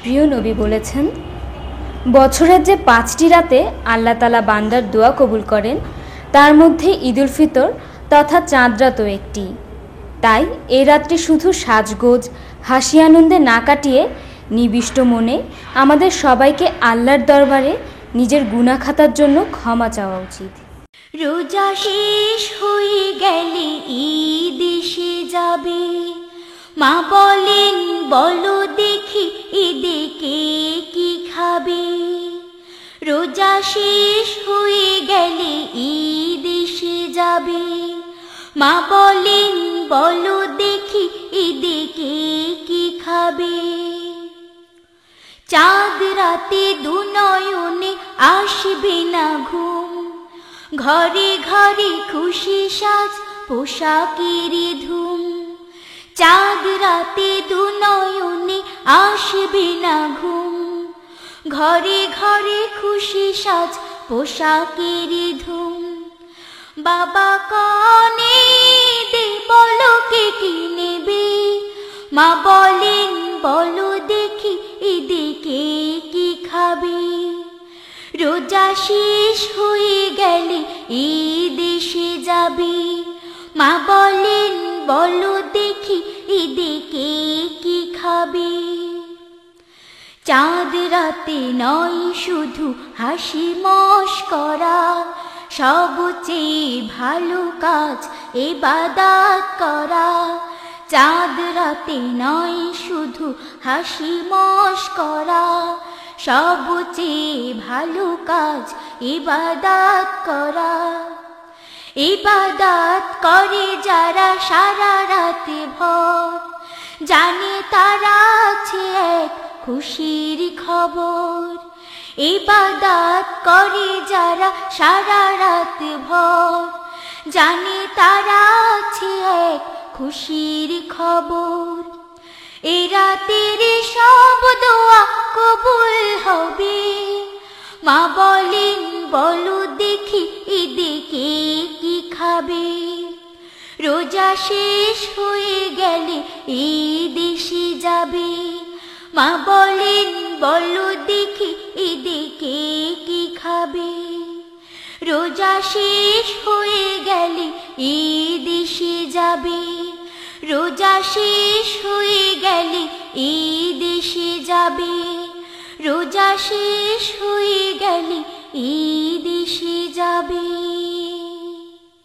প্রিয় নবী বলেছেন, বছরের যে 5টি রাতে আল্লাহ তাআলা বান্দার দোয়া কবুল করেন তার মধ্যে ঈদুল ফিতর তথা চাঁদ রাতও একটি। তাই এই রাতটি শুধু সাজগোজ হাসি আনন্দে না কাটিয়ে নিবিষ্ট মনে আমাদের সবাইকে আল্লাহর দরবারে নিজের গুনাহ খাতার জন্য ক্ষমা চাওয়া উচিত। রোজা শেষ হয়ে গেলে ঈদ এসে যাবে, মা বলেন বলো দেখি ঈদে কে কি খাবে। রোজা শেষ হয়ে গেলে ঈদ এসে যাবে, মা বলেন বলো দেখি ঈদে কে কি খাবে। চাঁদ রাতে দুনয়নে আসবে না ঘুম, ঘরে ঘরে খুশি সাজ পোশাকের ধুম। চাঁদ রাতে দুনয়নে আসবে না ঘুম, ঘরে ঘরে খুশি সাজ পোশাকের ধুম। বাবা কানে দে বলো কে কি নেবে, মা বলেন বলো দেখি ঈদে কে কি খাবে। রোজা শেষ হয়ে গেলে ঈদ এসে যাবে, মা বলেন বলো দেখি ঈদে কে কি খাবে। চাঁদ রাতে নয় শুধু হাসি মশকরা, সবচেয়ে ভালো কাজ ইবাদত করা। চাঁদ রাতে নয় শুধু হাসি মশকরা, সবচেয়ে ভালো কাজ ইবাদত করা। ইবাদত করে যারা সারা রাত ভর, জানে তারা আছে এক খুশির খবর। ইবাদত করে যারা সারা রাত ভর, জানে তারা আছে এক খুশির খবর। এ রাতের সব দোয়া কবুল হবে, মা বলেন বলো দেখি ঈদে কে কি খাবে। রোজা শেষ হয়ে গেলে ঈদ এসে যাবে, মা বলেন বলো দেখি ঈদে কে কি খাবে। রোজা শেষ হয়ে গেলে ঈদ এসে যাবে, রোজা শেষ হয়ে গেলে ঈদ এসে যাবে। রোজা শেষ হয়ে গেলে ঈদ এসে যাবে।